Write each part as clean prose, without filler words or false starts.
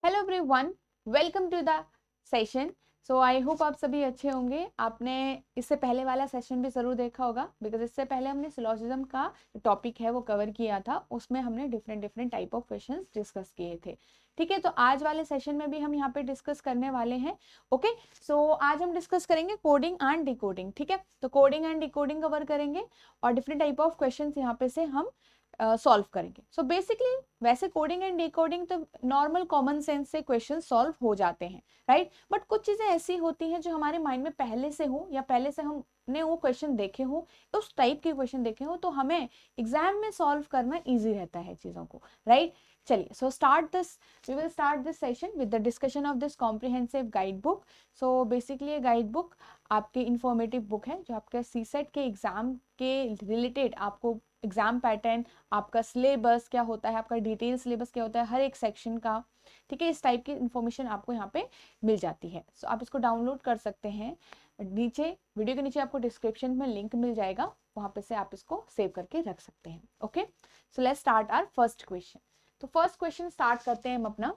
Hello everyone, welcome to the session. So I hope आप सभी अच्छे होंगे। आपने इससे पहले वाला सेशन भी ज़रूर देखा होगा, बिकॉज इससे पहले हमने सिलोजिज्म का टॉपिक है वो कवर किया था। उसमें हमने different different type of questions discuss किए थे। ठीक है, तो आज वाले सेशन में भी हम यहाँ पे डिस्कस करने वाले हैं। ओके, सो आज हम डिस्कस करेंगे कोडिंग एंड डिकोडिंग। ठीक है, तो कोडिंग एंड डिकोडिंग कवर करेंगे और डिफरेंट टाइप ऑफ क्वेश्चंस यहाँ पे से हम सॉल्व करेंगे। सो बेसिकली वैसे कोडिंग एंड डिकोडिंग तो नॉर्मल कॉमन सेंस से क्वेश्चन सॉल्व हो जाते हैं, राइट। बट कुछ चीजें ऐसी होती हैं जो हमारे माइंड में पहले से हो या पहले से हमने वो क्वेश्चन देखे हो, उस टाइप के क्वेश्चन देखे हो, तो हमें एग्जाम में सॉल्व करना इजी रहता है चीजों को, राइट। चलिए, so we will start this session with the discussion of this comprehensive guide book. So basically ये गाइड बुक आपकी इंफॉर्मेटिव बुक है जो आपके सीसेट के एग्जाम के रिलेटेड आपको एग्जाम पैटर्न, आपका सिलेबस क्या होता है, आपका डिटेल सिलेबस क्या होता है, हर एक सेक्शन का, ठीक है, इस टाइप की इंफॉर्मेशन आपको यहाँ पे मिल जाती है। सो आप इसको डाउनलोड कर सकते हैं। नीचे वीडियो के नीचे आपको डिस्क्रिप्शन में लिंक मिल जाएगा, वहां पे से आप इसको सेव करके रख सकते हैं। Okay, so let's start our first question. तो फर्स्ट क्वेश्चन स्टार्ट करते हैं हम अपना।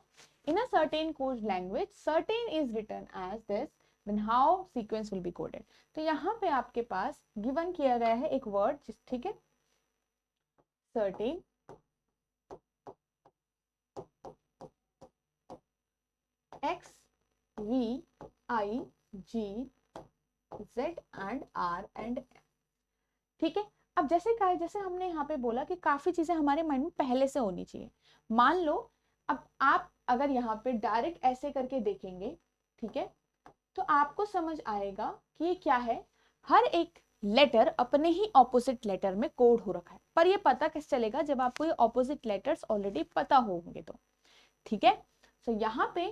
In a certain code language certain is written as this, then how sequence will be coded. तो यहाँ पे आपके पास गिवन किया गया है एक वर्ड, ठीक है, certain, X, V, I, G, Z and R and M। ठीक है, अब जैसे कहा, जैसे हमने यहाँ पे बोला कि काफी चीजें हमारे माइंड में पहले से होनी चाहिए। मान लो अब आप अगर यहाँ पे डायरेक्ट ऐसे करके देखेंगे, ठीक है, तो आपको समझ आएगा कि ये क्या है। हर एक लेटर अपने ही ऑपोजिट लेटर में कोड हो रखा है, पर ये पता कैसे चलेगा जब आपको ये ऑपोजिट लेटर्स ऑलरेडी पता होंगे तो। ठीक है, तो यहाँ पे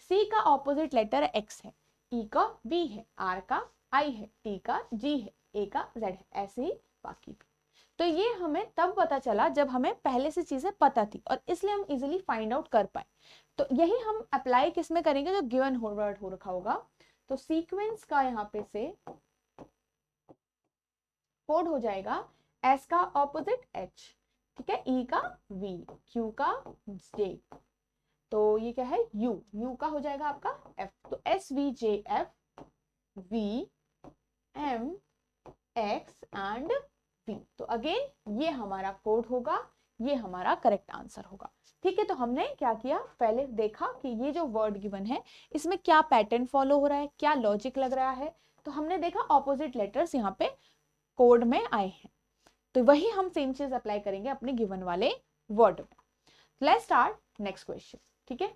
C का ऑपोजिट लेटर X है, E का V है, R का I है, T का G है, A का Z है, ऐसे ही बाकी भी। तो ये हमें तब पता चला जब हमें पहले से चीजें पता थी और इसलिए हम इजीली फाइंड आउट कर पाए। तो यही हम अप्लाई किस में करेंगे, जो गिवन वर्ड हो रखा होगा। तो सीक्वेंस का यहाँ पे से कोड हो जाएगा S का ऑपोजिट H, ठीक है, E का V, Q का J, तो ये क्या है, U का हो जाएगा आपका F। तो SVJF VM X and V। तो अगेन ये हमारा कोड होगा, ये हमारा करेक्ट आंसर होगा। ठीक है, तो हमने क्या किया, पहले देखा कि ये जो वर्ड गिवन है इसमें क्या पैटर्न फॉलो हो रहा है, क्या लॉजिक लग रहा है। तो हमने देखा ऑपोजिट लेटर्स यहाँ पे कोड में आए हैं, तो वही हम सेम चीज अप्लाई करेंगे अपने गिवन वाले वर्ड में। Let's start next question. ठीक है,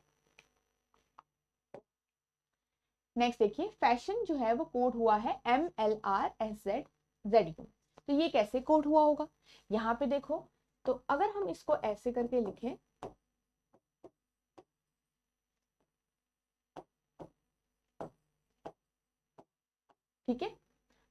नेक्स्ट देखिए, फैशन जो है वो कोड हुआ है MLRSZZU। तो ये कैसे कोड हुआ होगा, यहाँ पे देखो। तो अगर हम इसको ऐसे करके लिखें, ठीक है,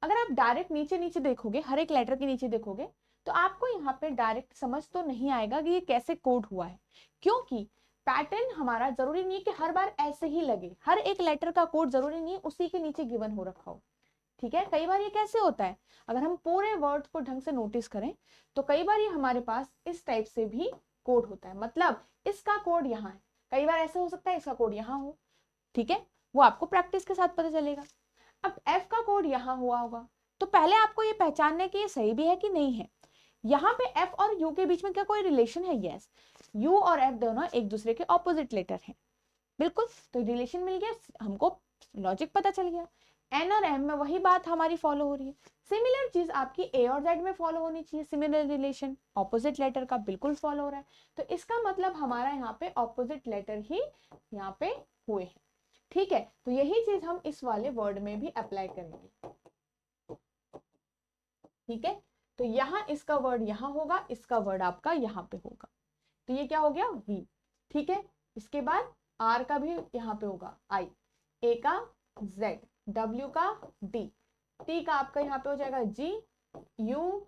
अगर आप डायरेक्ट नीचे नीचे देखोगे, हर एक लेटर के नीचे देखोगे, तो आपको यहाँ पे डायरेक्ट समझ तो नहीं आएगा कि ये कैसे कोड हुआ है, क्योंकि पैटर्न हमारा जरूरी नहीं है कि हर बार ऐसे ही लगे, हर एक लेटर का कोड जरूरी नहीं है उसी के नीचे गिवन हो रखा हो। ठीक है, कई बार ये कैसे होता है, अगर हम पूरे वर्ड को ढंग से नोटिस करें तो कई बार ये हमारे पास इस टाइप से भी कोड होता है, मतलब इसका कोड यहाँ है, कई बार ऐसे हो सकता है इसका कोड यहाँ हो। ठीक है, वो आपको प्रैक्टिस के साथ पता चलेगा। अब एफ का कोड यहाँ हुआ होगा, तो पहले आपको ये पहचानना है कि ये सही भी है कि नहीं है। यहाँ पे एफ और यू के बीच में क्या कोई रिलेशन है, यस, यू और एफ दोनों एक दूसरे के ऑपोजिट लेटर हैं, बिल्कुल, तो रिलेशन मिल गया हमको, लॉजिक पता चल गया। एन और एम में वही बात हमारी फॉलो हो रही है। सिमिलर चीज आपकी ए और जेड में फॉलो होनी चाहिए, सिमिलर रिलेशन ऑपोजिट लेटर का बिल्कुल फॉलो हो रहा है, तो इसका मतलब हमारा यहाँ पे ऑपोजिट लेटर ही यहाँ पे हुए हैं। ठीक है, तो यही चीज हम इस वाले वर्ड में भी अप्लाई करेंगे। ठीक है, तो यहाँ इसका वर्ड यहाँ होगा, इसका वर्ड आपका यहाँ पे होगा, तो ये क्या हो गया, वी। ठीक है, इसके बाद आर का भी यहाँ पे होगा आई, ए का जेड, डब्ल्यू का डी, टी का आपका यहाँ पे हो जाएगा जी, यू,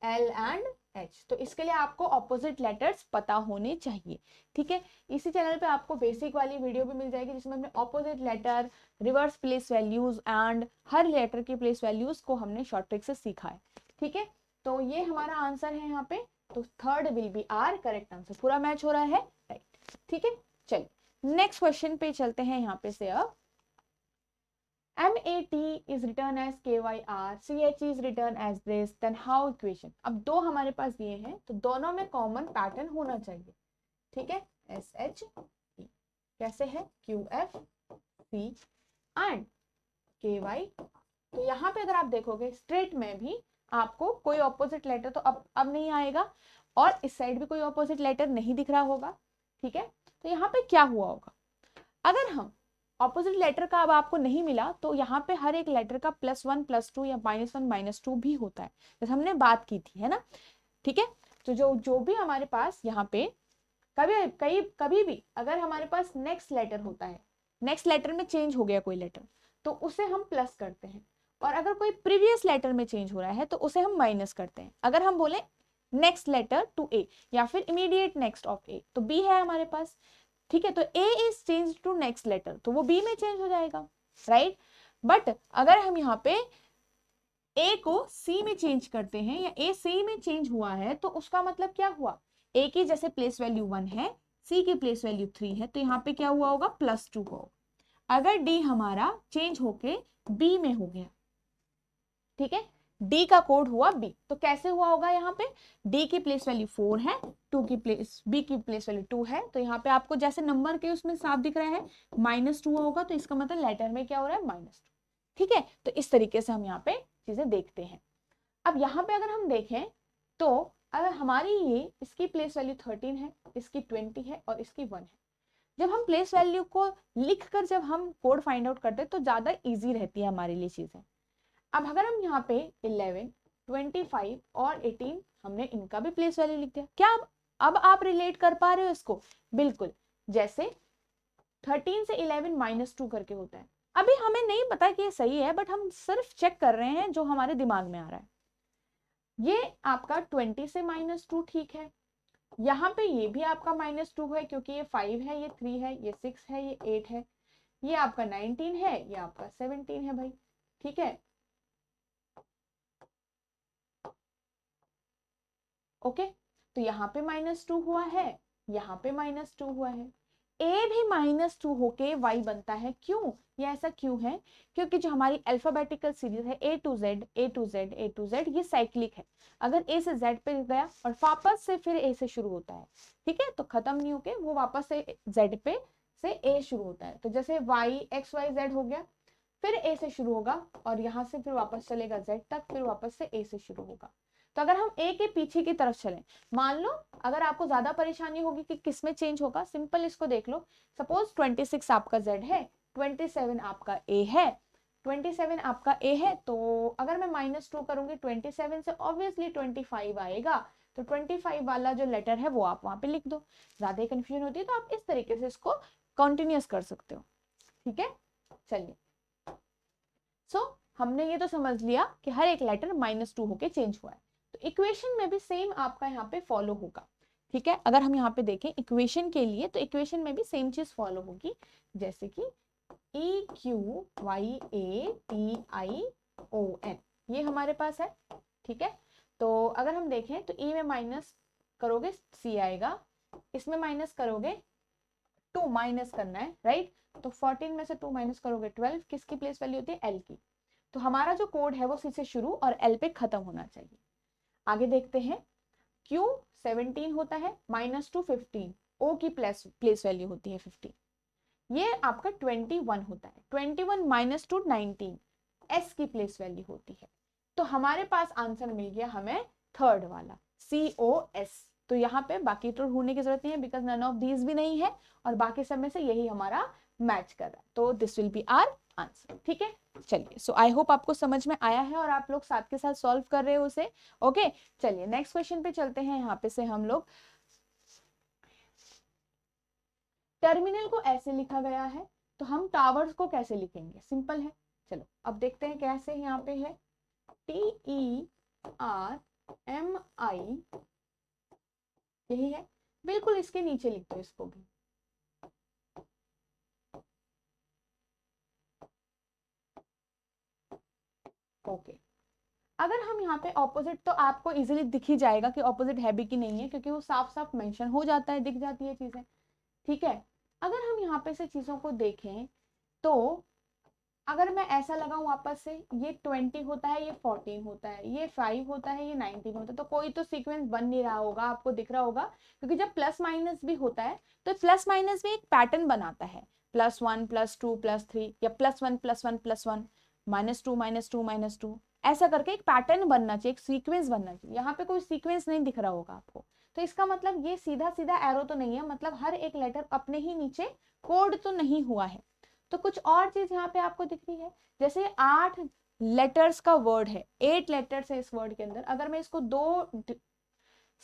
एल एंड एच। तो इसके लिए आपको ऑपोजिट लेटर्स पता होने चाहिए। ठीक है, इसी चैनल पे आपको बेसिक वाली वीडियो भी मिल जाएगी जिसमें हमने opposite letter, reverse place values and हर लेटर की प्लेस वैल्यूज को हमने शॉर्ट ट्रिक से सीखा है। ठीक है, तो ये हमारा आंसर है यहाँ पे, तो third will be our correct answer, पूरा मैच हो रहा है, राइट। ठीक है, चलिए नेक्स्ट क्वेश्चन पे चलते हैं यहाँ पे से अब MAT is written as KYR, CH is written as this, then how equation। अब दो हमारे पास दिए हैं तो दोनों में कॉमन पैटर्न होना चाहिए, ठीक है। SH कैसे है QFC एंड KY। तो यहाँ पे अगर आप देखोगे स्ट्रेट में भी आपको कोई ऑपोजिट लेटर तो अब नहीं आएगा और इस साइड भी कोई ऑपोजिट लेटर नहीं दिख रहा होगा, ठीक है। तो यहाँ पे क्या हुआ होगा, अगर हम ऑपोजिट लेटर का अब आपको नहीं मिला तो यहाँ पे हर एक लेटर का +1 +2 या -1 -2 भी होता है, जैसे हमने बात की थी, है ना, ठीक है। तो जो भी हमारे पास यहाँ पे कभी भी अगर हमारे पास नेक्स्ट लेटर होता है, नेक्स्ट लेटर में चेंज हो गया कोई लेटर तो उसे हम प्लस करते हैं, और अगर कोई प्रीवियस लेटर में चेंज हो रहा है तो उसे हम माइनस करते हैं। अगर हम बोले नेक्स्ट लेटर टू ए या फिर इमीडिएट नेक्स्ट ऑफ ए, तो बी है हमारे पास, ठीक है। तो A is change to next letter तो वो बी में चेंज हो जाएगा, राइट। बट अगर हम यहाँ पे ए को सी में चेंज करते हैं या ए सी में चेंज हुआ है तो उसका मतलब क्या हुआ, ए की जैसे प्लेस वैल्यू 1 है, सी की प्लेस वैल्यू 3 है, तो यहाँ पे क्या हुआ होगा +2 होगा। अगर डी हमारा चेंज होके बी में हो गया, ठीक है, डी का कोड हुआ बी, तो कैसे हुआ होगा, यहाँ पे डी की प्लेस वैल्यू 4 है, बी की प्लेस वैल्यू 2 है, तो यहाँ पे आपको जैसे नंबर के उसमें साफ दिख रहा है -2 होगा, तो इसका मतलब लेटर में क्या हो रहा है -2, ठीक है। तो इस तरीके से हम यहाँ पे चीजें देखते हैं। अब यहाँ पे अगर हम देखें तो अगर हमारी ये इसकी प्लेस वैल्यू 13 है, इसकी 20 है और इसकी 1 है, जब हम प्लेस वैल्यू को लिखकर जब हम कोड फाइंड आउट करते हैं तो ज्यादा इजी रहती है हमारे लिए चीजें। अब अगर हम यहाँ पे 11, 25 और 18 हमने इनका भी प्लेस वैल्यू लिख दिया, क्या अब आप रिलेट कर पा रहे हो इसको, बिल्कुल जैसे 13 से 11 -2 करके होता है। अभी हमें नहीं पता कि ये सही है, बट हम सिर्फ चेक कर रहे हैं जो हमारे दिमाग में आ रहा है। ये आपका 20 से -2 ठीक है, यहाँ पे ये भी आपका -2 है क्योंकि ये 5 है, ये 3 है, ये 6 है, ये 8 है, ये आपका 19 है, ये आपका 17 है भाई, ठीक है, ओके। तो यहाँ पे -2 हुआ है, यहाँ पे -2 हुआ है, ए भी -2 होके y बनता है, क्यों, ये ऐसा क्यों है, क्योंकि जो हमारी अल्फाबेटिकल सीरीज है A to Z A to Z A to Z ये साइक्लिक है, अगर A से Z पे गया और वापस से फिर A से शुरू होता है, ठीक है, तो खत्म नहीं होके वो वापस से Z पे से A शुरू होता है। तो जैसे XYZ हो गया, फिर A से शुरू होगा और यहाँ से फिर वापस चलेगा Z तक, फिर वापस से A से शुरू होगा। तो अगर हम ए के पीछे की तरफ चलें, मान लो अगर आपको ज्यादा परेशानी होगी कि किस में चेंज होगा, सिंपल इसको देख लो, सपोज 26 आपका Z है, 27 आपका A है, 27 आपका A है, तो अगर मैं -2 करूंगी 27 से ऑब्वियसली 25 आएगा, तो 25 वाला जो लेटर है वो आप वहां पे लिख दो। ज्यादा कंफ्यूजन होती है तो आप इस तरीके से इसको कंटिन्यूअस कर सकते हो, ठीक है। चलिए, हमने ये तो समझ लिया कि हर एक लेटर -2 होके चेंज हुआ है, तो इक्वेशन में भी सेम आपका यहाँ पे फॉलो होगा, ठीक है। अगर हम यहाँ पे देखें इक्वेशन के लिए, तो इक्वेशन में भी सेम चीज फॉलो होगी, जैसे कि EQYATION ये हमारे पास है, ठीक है। तो अगर हम देखें तो E में माइनस करोगे C आएगा, इसमें माइनस करोगे 2 माइनस करना है, राइट। तो 14 में से 2 माइनस करोगे 12, किसकी प्लेस वैल्यू होती है L की। तो हमारा जो कोड है वो C से शुरू और L पे खत्म होना चाहिए। आगे देखते हैं, Q 17 होता है, -2 15, O की प्लेस वैल्यू होती है 15, ये आपका 21 होता है, 21 -2 19, S की प्लेस वैल्यू होती है। तो हमारे पास आंसर मिल गया हमें थर्ड वाला COS। तो यहाँ पे बाकी तो ढूंढने की जरूरत नहीं है, बिकॉज नन ऑफ दीज भी नहीं है और बाकी सब में से यही हमारा मैच कर रहा है, तो this will be our answer, ठीक है। चलिए, सो आई होप आपको समझ में आया है और आप लोग साथ के साथ सॉल्व कर रहे हो उसे, ओके। चलिए नेक्स्ट क्वेश्चन पे चलते हैं। यहाँ पे से हम लोग टर्मिनल को ऐसे लिखा गया है, तो हम टावर्स को कैसे लिखेंगे, सिंपल है। चलो अब देखते हैं कैसे। यहाँ पे है TERMI, यही है, बिल्कुल इसके नीचे लिख दो इसको भी, ओके। अगर हम यहाँ पे ऑपोजिट, तो आपको इजीली दिख ही जाएगा कि ऑपोजिट है भी कि नहीं है, क्योंकि वो साफ साफ मेंशन हो जाता है, दिख जाती है चीजें, ठीक है। अगर हम यहाँ पे से चीजों को देखें तो अगर मैं ऐसा लगाऊं वापस से, ये 20 होता है, ये 14 होता है, ये 5 होता है, ये 19 होता है, तो कोई तो सीक्वेंस बन नहीं रहा होगा, आपको दिख रहा होगा। क्योंकि जब प्लस माइनस भी होता है तो प्लस माइनस भी एक पैटर्न बनाता है, +1 +2 +3, या +1 +1 +1, -2 -2 -2, ऐसा करके एक पैटर्न बनना चाहिए, एक सीक्वेंस बनना चाहिए। यहाँ पे कोई सीक्वेंस नहीं दिख रहा होगा आपको, तो इसका मतलब ये सीधा सीधा एरो तो नहीं है, मतलब हर एक लेटर अपने ही नीचे कोड तो नहीं हुआ है। तो कुछ और चीज यहाँ पे आपको दिख रही है, जैसे 8 लेटर्स का वर्ड है, 8 लेटर्स है इस वर्ड के अंदर। अगर मैं इसको दो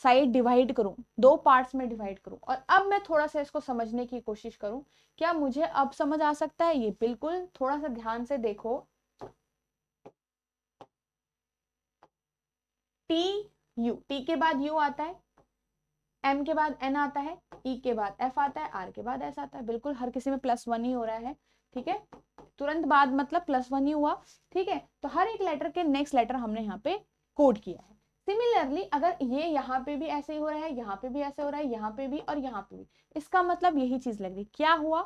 साइड डिवाइड करूं, दो पार्ट्स में डिवाइड करूं, और अब मैं थोड़ा सा इसको समझने की कोशिश करूं, क्या मुझे अब समझ आ सकता है? ये बिल्कुल, थोड़ा सा ध्यान से देखो। टी यू, टी के बाद यू आता है, एम के बाद एन आता है, ई के बाद एफ आता है, आर के बाद एस आता है। बिल्कुल हर किसी में +1 ही हो रहा है, ठीक है, तुरंत बाद मतलब +1 ही हुआ, ठीक है। तो हर एक लेटर के नेक्स्ट लेटर हमने यहाँ पे कोड किया है। सिमिलरली अगर ये यहाँ पे भी ऐसे ही हो रहा है, यहाँ पे भी ऐसे हो रहा है, यहाँ पे भी और यहाँ पे भी, इसका मतलब यही चीज लग रही, क्या हुआ,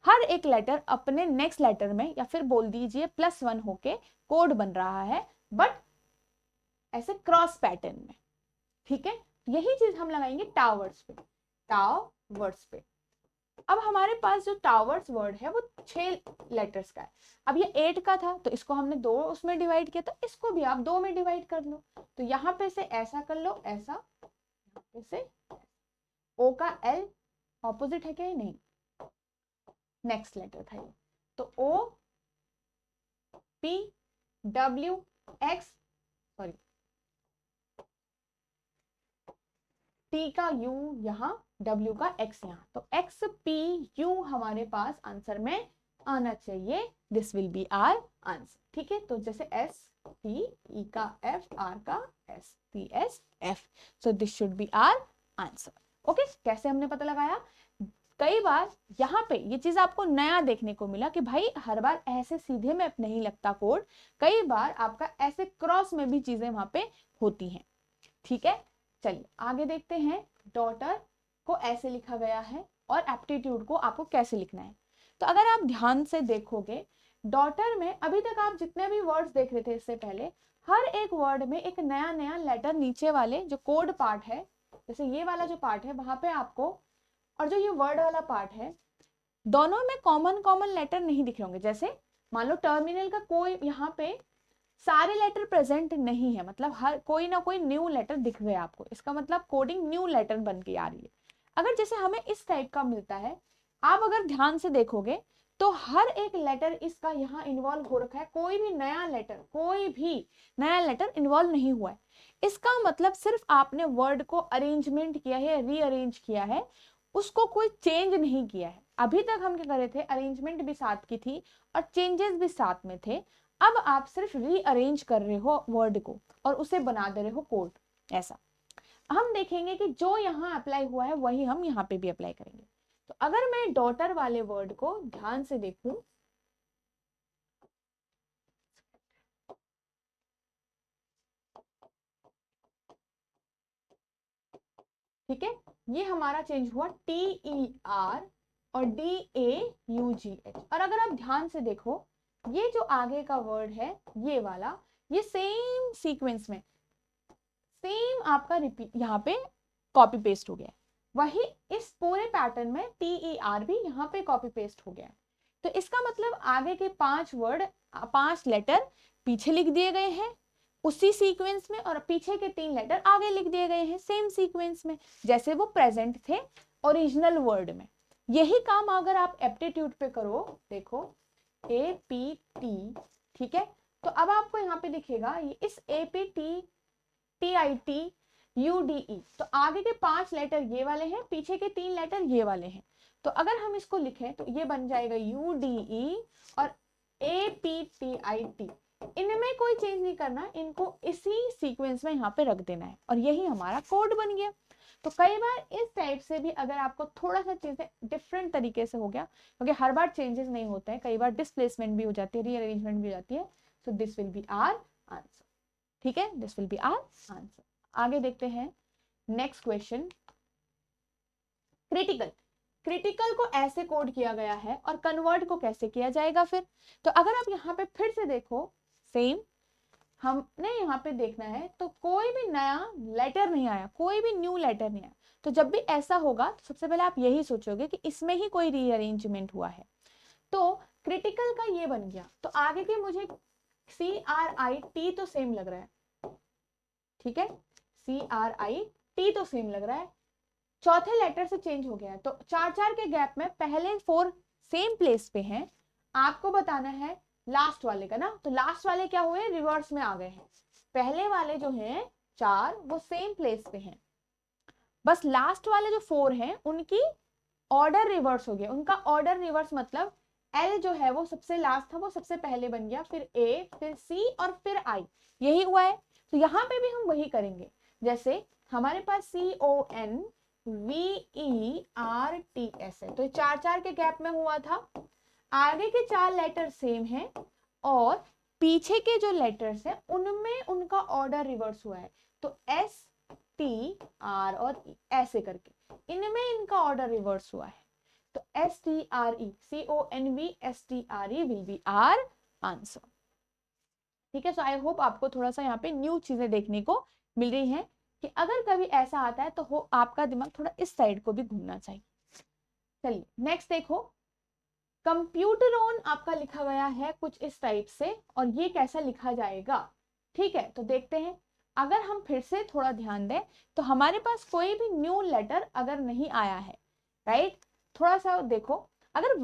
हर एक लेटर अपने नेक्स्ट लेटर में, या फिर बोल दीजिए +1 होके कोड बन रहा है, बट ऐसे क्रॉस पैटर्न में, ठीक है। यही चीज हम लगाएंगे टावर्स पे, टावर्स पे। अब हमारे पास जो टावर्स वर्ड है वो 6 लेटर्स का है। अब ये 8 का था तो इसको हमने 2 उसमें डिवाइड किया, तो इसको भी आप 2 में डिवाइड कर लो। तो यहाँ पे से ऐसा कर लो, ऐसा, यहाँ पे से ओ का एल ऑपोजिट है क्या? नहीं, नेक्स्ट लेटर था ये, तो O P W X, sorry, T का यू यहाँ, डब्ल्यू का एक्स यहाँ, तो एक्स पी यू हमारे पास आंसर में आना चाहिए। This will be our answer, ठीक है। तो जैसे एस टी, ई का एफ, आर का S, T S F, so this should be our answer. Okay, कैसे हमने पता लगाया? कई बार यहाँ पे ये चीज आपको नया देखने को मिला कि भाई हर बार ऐसे सीधे में नहीं लगता कोड, कई बार आपका ऐसे क्रॉस में भी चीजें वहां पे होती हैं, ठीक है। चलिए आगे देखते हैं, डॉटर को ऐसे लिखा गया है और एप्टीट्यूड को आपको कैसे लिखना है। तो अगर आप ध्यान से देखोगे, डॉटर में अभी तक आप जितने भी वर्ड्स देख रहे थे इससे पहले, हर एक वर्ड में एक नया नया लेटर नीचे वाले जो कोड पार्ट है, जैसे ये वाला जो पार्ट है वहां पे आपको, और जो ये वर्ड वाला पार्ट है, दोनों में कॉमन कॉमन लेटर नहीं दिख रहे होंगे। जैसे मान लो टर्मिनल का कोई यहाँ पे सारे लेटर प्रेजेंट नहीं है, मतलब हर कोई ना कोई न्यू लेटर दिख गया आपको, इसका मतलब कोडिंग न्यू लेटर बन के आ रही है। अगर जैसे हमें इस टाइप का मिलता है, आप अगर ध्यान से देखोगे तो हर एक लेटर इसका यहाँ इन्वॉल्व हो रखा है, कोई भी नया लेटर, कोई भी नया लेटर इन्वॉल्व नहीं हुआ है। इसका मतलब सिर्फ आपने वर्ड को अरेंजमेंट किया है, रीअरेंज किया है, उसको कोई चेंज नहीं किया है। अभी तक हम क्या कर रहे थे, अरेंजमेंट भी साथ की थी और चेंजेस भी साथ में थे। अब आप सिर्फ रीअरेंज कर रहे हो वर्ड को और उसे बना दे रहे हो कोड, ऐसा। हम देखेंगे कि जो यहाँ अप्लाई हुआ है वही हम यहाँ पे भी अप्लाई करेंगे। तो अगर मैं डॉटर वाले वर्ड को ध्यान से देखूं, ठीक है, ये हमारा चेंज हुआ TER और DAUGH। और अगर आप ध्यान से देखो, ये जो आगे का वर्ड है ये वाला, ये सेम सीक्वेंस में, सेम आपका रिपीट यहाँ पे कॉपी पेस्ट हो गया है। वही इस पूरे पैटर्न में TER भी यहाँ पे कॉपी पेस्ट हो गया है। तो इसका मतलब आगे के 5 वर्ड, 5 लेटर पीछे लिख दिए गए हैं उसी सीक्वेंस में, और पीछे के 3 लेटर आगे लिख दिए गए हैं सेम सीक्वेंस में, जैसे वो प्रेजेंट थे ओरिजिनल वर्ड में। यही काम अगर आप एप्टीट्यूड पे करो, देखो APT, ठीक है, तो अब आपको यहाँ पे दिखेगा ये इस APT TITUDE, तो आगे के 5 लेटर ये वाले हैं, पीछे के 3 लेटर ये वाले हैं। तो अगर हम इसको लिखें तो ये बन जाएगा UDE और APTIT। इनमें कोई चेंज नहीं करना, इनको इसी सीक्वेंस में यहाँ पे रख देना है और यही हमारा कोड बन गया। तो कई बार इस टाइप से भी अगर आपको थोड़ा सा चीजें डिफरेंट तरीके से हो गया, क्योंकि हर बार चेंजेस नहीं होते हैं, कई बार डिस्प्लेसमेंट भी हो जाती है, रीअरेंजमेंट भी हो जाती है। So this will be our answer, ठीक है, this will be our answer. आगे देखते हैं नेक्स्ट क्वेश्चन, क्रिटिकल। क्रिटिकल को ऐसे कोड किया गया है और कन्वर्ट को कैसे किया जाएगा फिर। तो अगर आप यहाँ पे फिर से देखो, सेम हमने यहाँ पे देखना है तो कोई भी नया लेटर नहीं आया, कोई भी न्यू लेटर नहीं आया। तो जब भी ऐसा होगा तो सबसे पहले आप यही सोचोगे कि इसमें ही कोई रीअरेंजमेंट हुआ है। तो क्रिटिकल का ये बन गया, तो आगे के मुझे CRIT तो सेम लग रहा है, ठीक है, CRIT तो सेम लग रहा है, चौथे लेटर से चेंज हो गया है। तो 4-4 के गैप में पहले 4 सेम प्लेस पे हैं, आपको बताना है लास्ट वाले का ना। तो लास्ट वाले क्या हुए, रिवर्स में आ गए हैं। पहले वाले जो हैं 4 वो सेम प्लेस पे हैं, बस लास्ट वाले जो 4 हैं उनकी ऑर्डर रिवर्स हो गया। उनका ऑर्डर रिवर्स मतलब L जो है वो सबसे लास्ट था, वो सबसे पहले बन गया, फिर A, फिर C और फिर I, यही हुआ है। तो यहाँ पे भी हम वही करेंगे, जैसे हमारे पास CONVERTS है, तो ये 4-4 के गैप में हुआ था। आगे के 4 लेटर सेम हैं और पीछे के जो लेटर्स हैं उनमें उनका ऑर्डर रिवर्स हुआ है। तो STR और E ऐसे करके इनमें इनका ऑर्डर रिवर्स हुआ है। तो STRE, CONVSTRE will be our answer. ठीक है, सो आई होप आपको थोड़ा सा यहाँ पे न्यू चीजें देखने को मिल रही हैं कि अगर कभी ऐसा आता है तो हो आपका दिमाग थोड़ा इस साइड को भी घूमना चाहिए। चलिए नेक्स्ट देखो, कंप्यूटर ऑन आपका लिखा गया है कुछ इस टाइप से, और ये कैसा लिखा जाएगा। ठीक है, तो देखते हैं। अगर हम फिर से थोड़ा ध्यान दें तो हमारे पास कोई भी न्यू लेटर अगर नहीं आया है, राइट, थोड़ा सा देखो, अगर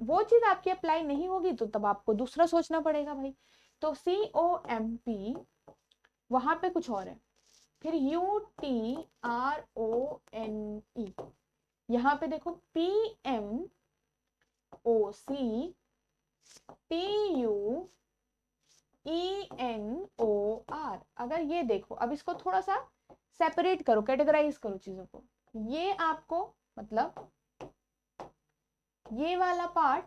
वो चीज आपकी अप्लाई नहीं होगी तो तब आपको दूसरा सोचना पड़ेगा भाई। तो COMP वहां पे कुछ और है, फिर UTRONE, यहाँ पे देखो PMOC TUENOR। अगर ये देखो, अब इसको थोड़ा सा सेपरेट करो, कैटेगराइज करो चीजों को। ये आपको मतलब ये वाला पार्ट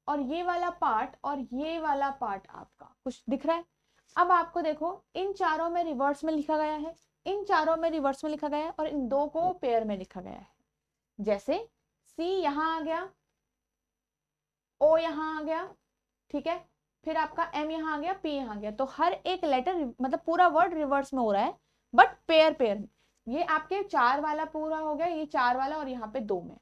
और ये वाला पार्ट और ये वाला पार्ट आपका कुछ दिख रहा है। अब आपको देखो, इन चारों में रिवर्स में लिखा गया है, इन चारों में रिवर्स में लिखा गया है और इन दो को पेयर में लिखा गया है। जैसे C यहां आ गया, O यहां आ गया, ठीक है, फिर आपका M यहां आ गया, P यहां आ गया। तो हर एक लेटर मतलब पूरा वर्ड रिवर्स में हो रहा है, बट पेयर पेयर में। ये आपके 4 वाला पूरा हो गया, ये 4 वाला, और यहाँ पे 2 में।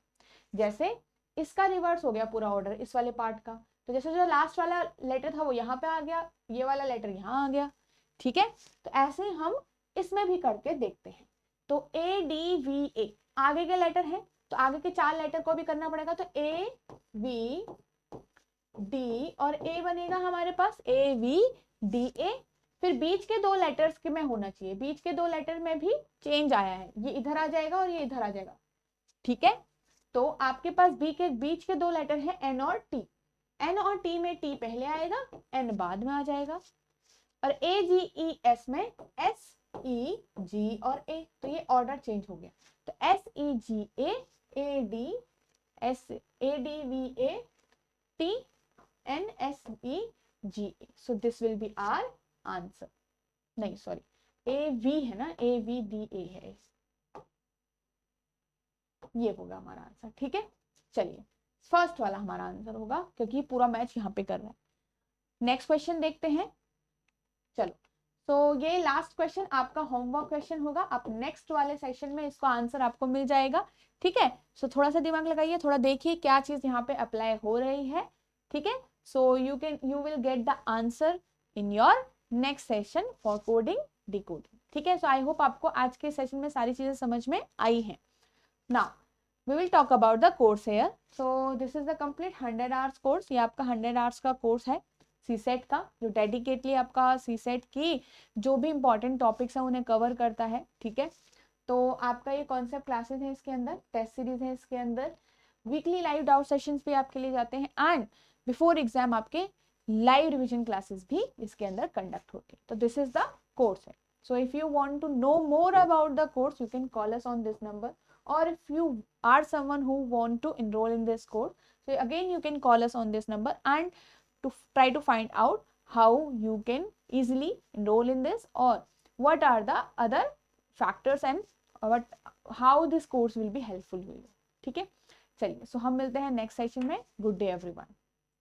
जैसे इसका रिवर्स हो गया पूरा ऑर्डर इस वाले पार्ट का, तो जैसे जो लास्ट वाला लेटर था वो यहाँ पे आ गया, ये वाला लेटर यहाँ आ गया, ठीक है। तो ऐसे हम इसमें भी करके देखते हैं। तो ADVA आगे के लेटर है, तो आगे के 4 लेटर को भी करना पड़ेगा। तो AVD और A बनेगा हमारे पास AVDA। फिर बीच के 2 लेटर्स के में होना चाहिए, बीच के 2 लेटर में भी चेंज आया है, ये इधर आ जाएगा और ये इधर आ जाएगा, ठीक है। तो आपके पास बी के बीच के 2 लेटर हैं N और T, N और T में T पहले आएगा, N बाद में आ जाएगा। और AGES में SEG और A, तो ये ऑर्डर चेंज हो गया। तो SEGA ADVA TNSEGA, so this will be our answer। नहीं सॉरी, AV है ना, AVDA है, ये होगा हमारा आंसर, ठीक है। चलिए फर्स्ट वाला हमारा आंसर होगा क्योंकि पूरा मैच यहाँ पे कर रहा है। नेक्स्ट क्वेश्चन देखते हैं। चलो, तो ये लास्ट क्वेश्चन आपका होमवर्क क्वेश्चन होगा, आप नेक्स्ट वाले सेशन में इसका आंसर आपको मिल जाएगा, ठीक है। सो थोड़ा सा दिमाग लगाइए, थोड़ा देखिए क्या चीज यहाँ पे अप्लाई हो रही है, ठीक है। So you will get the answer in your next session for coding decoding, ठीक है। सो आई होप आपको आज के सेशन में सारी चीजें समझ में आई हैं। Now we will talk about the course here. So this is the complete 100 hours course। ये आपका 100 hours का कोर्स है CSET का, जो डेडिकेटली आपका CSET की जो भी इंपॉर्टेंट टॉपिक्स हैं उन्हें कवर करता है, ठीक है। तो आपका ये कॉन्सेप्ट क्लासेस है, इसके अंदर टेस्ट सीरीज है, इसके अंदर वीकली लाइव डाउट सेशंस भी आपके लिए जाते हैं, एंड बिफोर एग्जाम आपके लाइव रिविजन क्लासेस भी इसके अंदर कंडक्ट होते हैं। तो दिस इज द कोर्स है। So if you want to know more about the course you can call us on this number, or if you are someone who want to enroll in this course, so again you can call us on this number and to try to find out how you can easily enroll in this, or what are the other factors and how this course will be helpful to you, ठीक है। चलिए, सो हम मिलते हैं next session में। Good day everyone.